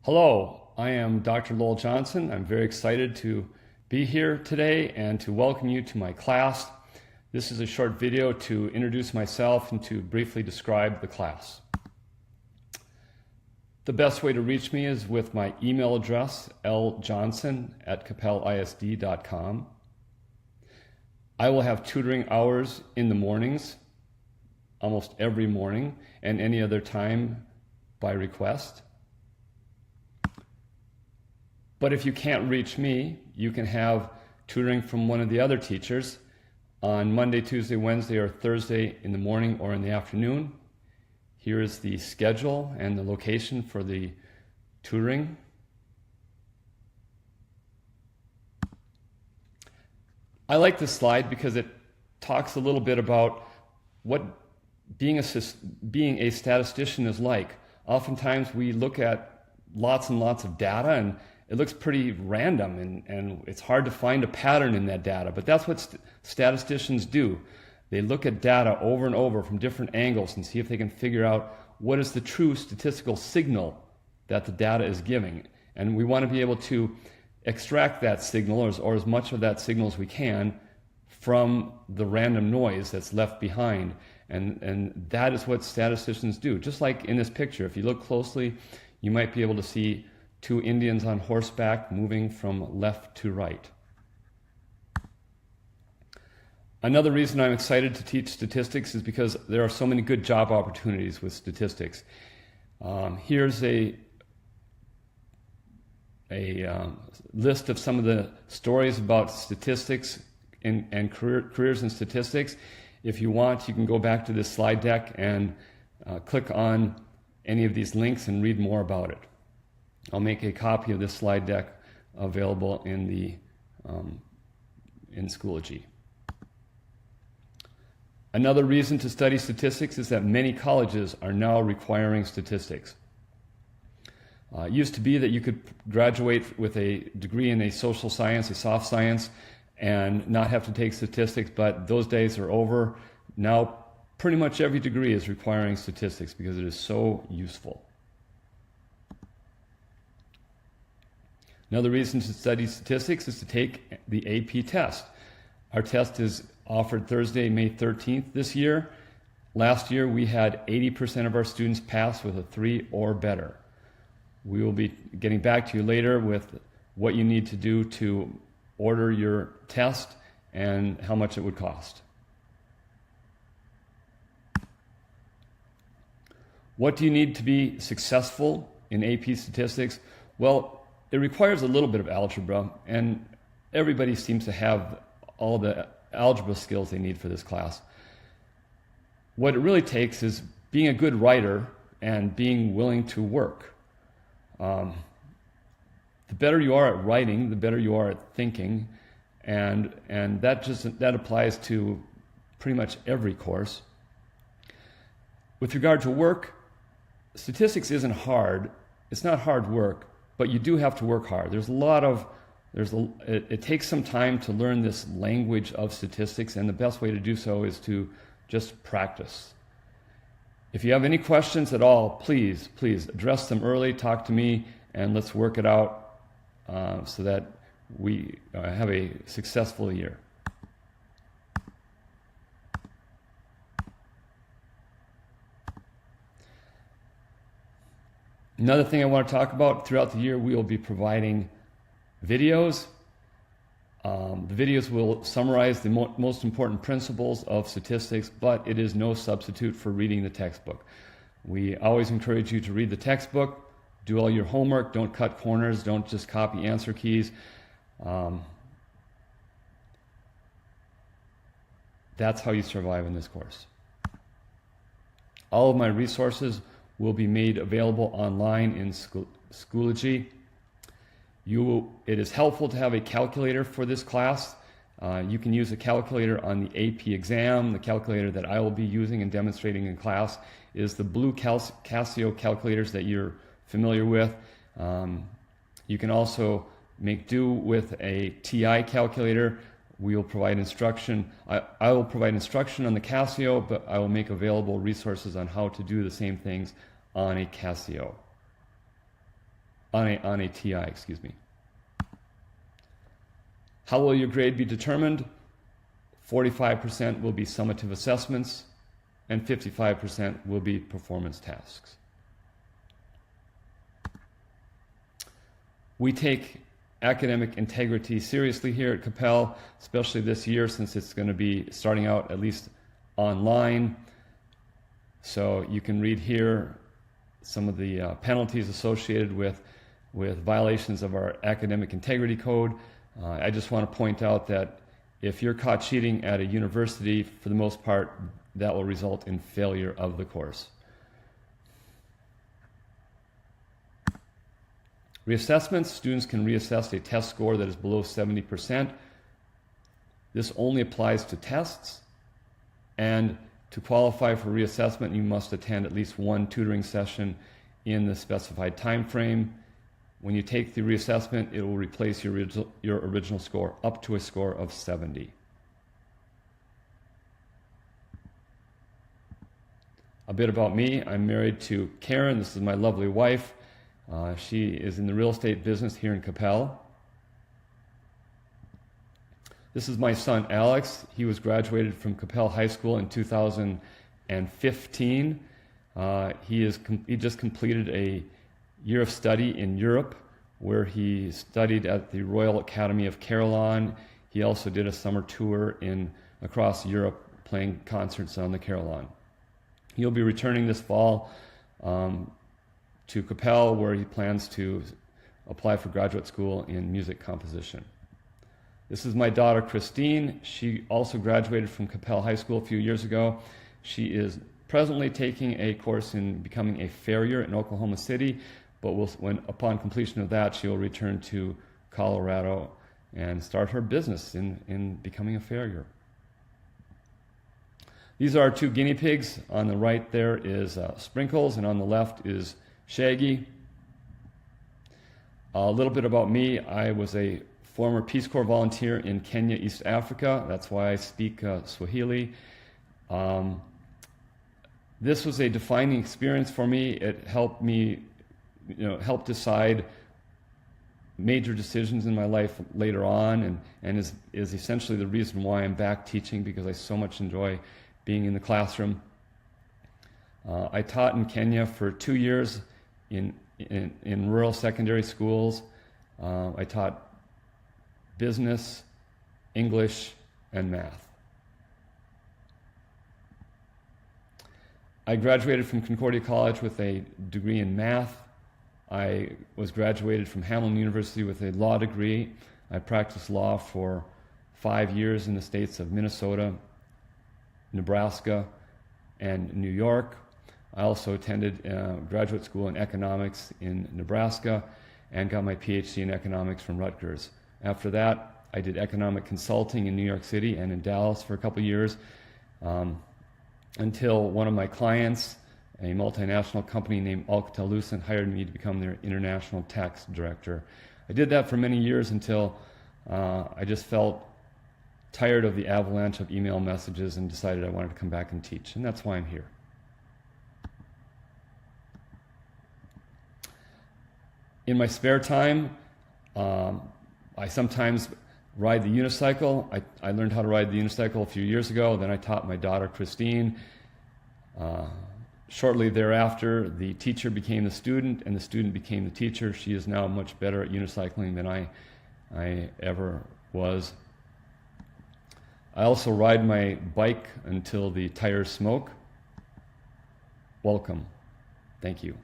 Hello, I am Dr. Lowell Johnson. I'm very excited to be here today and to welcome you to my class. This is a short video to introduce myself and to briefly describe the class. The best way to reach me is with my email address, ljohnson@capellisd.com. I will have tutoring hours in the mornings, almost every morning, and any other time by request. But if you can't reach me, you can have tutoring from one of the other teachers on Monday, Tuesday, Wednesday, or Thursday in the morning or in the afternoon. Here is the schedule and the location for the tutoring. I like this slide because it talks a little bit about what being a statistician is like. Oftentimes we look at lots and lots of data and it looks pretty random and it's hard to find a pattern in that data, but that's what statisticians do. They look at data over and over from different angles and see if they can figure out what is the true statistical signal that the data is giving. And we want to be able to extract that signal or as much of that signal as we can from the random noise that's left behind. And that is what statisticians do. Just like in this picture, if you look closely, you might be able to see two Indians on horseback moving from left to right. Another reason I'm excited to teach statistics is because there are so many good job opportunities with statistics. Here's a list of some of the stories about statistics and careers in statistics. If you want, you can go back to this slide deck and click on any of these links and read more about it. I'll make a copy of this slide deck available in Schoology. Another reason to study statistics is that many colleges are now requiring statistics. It used to be that you could graduate with a degree in a social science, a soft science, and not have to take statistics, but those days are over. Now pretty much every degree is requiring statistics because it is so useful. Another reason to study statistics is to take the AP test. Our test is offered Thursday, May 13th this year. Last year we had 80% of our students pass with a 3 or better. We will be getting back to you later with what you need to do to order your test and how much it would cost. What do you need to be successful in AP statistics? Well, it requires a little bit of algebra, and everybody seems to have all the algebra skills they need for this class. What it really takes is being a good writer and being willing to work. The better you are at writing, the better you are at thinking, and that applies to pretty much every course. With regard to work, statistics isn't hard. It's not hard work, but you do have to work hard. It takes some time to learn this language of statistics, and the best way to do so is to just practice. If you have any questions at all, please address them early, talk to me, and let's work it out so that we have a successful year. Another thing I want to talk about, throughout the year we will be providing videos. The videos will summarize the most important principles of statistics, but it is no substitute for reading the textbook. We always encourage you to read the textbook, do all your homework, don't cut corners, don't just copy answer keys. That's how you survive in this course. All of my resources will be made available online in Schoology. It is helpful to have a calculator for this class. You can use a calculator on the AP exam. The calculator that I will be using and demonstrating in class is the blue Casio calculators that you're familiar with. You can also make do with a TI calculator. We will provide instruction. I will provide instruction on the Casio, but I will make available resources on how to do the same things on a Casio. on a TI, excuse me. How will your grade be determined? 45% will be summative assessments, and 55% will be performance tasks. We take academic integrity seriously here at Capel, especially this year since it's going to be starting out at least online. So you can read here some of the penalties associated with violations of our academic integrity code. I just want to point out that if you're caught cheating at a university, for the most part, that will result in failure of the course. Reassessments, students can reassess a test score that is below 70%. This only applies to tests, and to qualify for reassessment, you must attend at least one tutoring session in the specified time frame. When you take the reassessment, it will replace your original score up to a score of 70. A bit about me. I'm married to Karen. This is my lovely wife. She is in the real estate business here in Capel. This is my son, Alex. He was graduated from Capel High School in 2015. He just completed a year of study in Europe, where he studied at the Royal Academy of Carillon. He also did a summer tour across Europe, playing concerts on the Carillon. He'll be returning this fall to Capel, where he plans to apply for graduate school in music composition. This is my daughter, Christine. She also graduated from Capel High School a few years ago. She is presently taking a course in becoming a farrier in Oklahoma City, but upon completion of that, she will return to Colorado and start her business in becoming a farrier. These are our two guinea pigs. On the right there is Sprinkles, and on the left is Shaggy. A little bit about me. I was a former Peace Corps volunteer in Kenya, East Africa. That's why I speak Swahili. This was a defining experience for me. It helped me, help decide major decisions in my life later on, and is essentially the reason why I'm back teaching, because I so much enjoy being in the classroom. I taught in Kenya for 2 years in rural secondary schools. I taught business, English, and math. I graduated from Concordia College with a degree in math. I was graduated from Hamilton University with a law degree. I practiced law for 5 years in the states of Minnesota, Nebraska, and New York. I also attended graduate school in economics in Nebraska and got my PhD in economics from Rutgers. After that, I did economic consulting in New York City and in Dallas for a couple years, until one of my clients, a multinational company named Alcatel-Lucent, hired me to become their international tax director. I did that for many years until I just felt tired of the avalanche of email messages and decided I wanted to come back and teach, and that's why I'm here. In my spare time, I sometimes ride the unicycle. I learned how to ride the unicycle a few years ago. Then I taught my daughter, Christine. Shortly thereafter, the teacher became the student, and the student became the teacher. She is now much better at unicycling than I ever was. I also ride my bike until the tires smoke. Welcome. Thank you.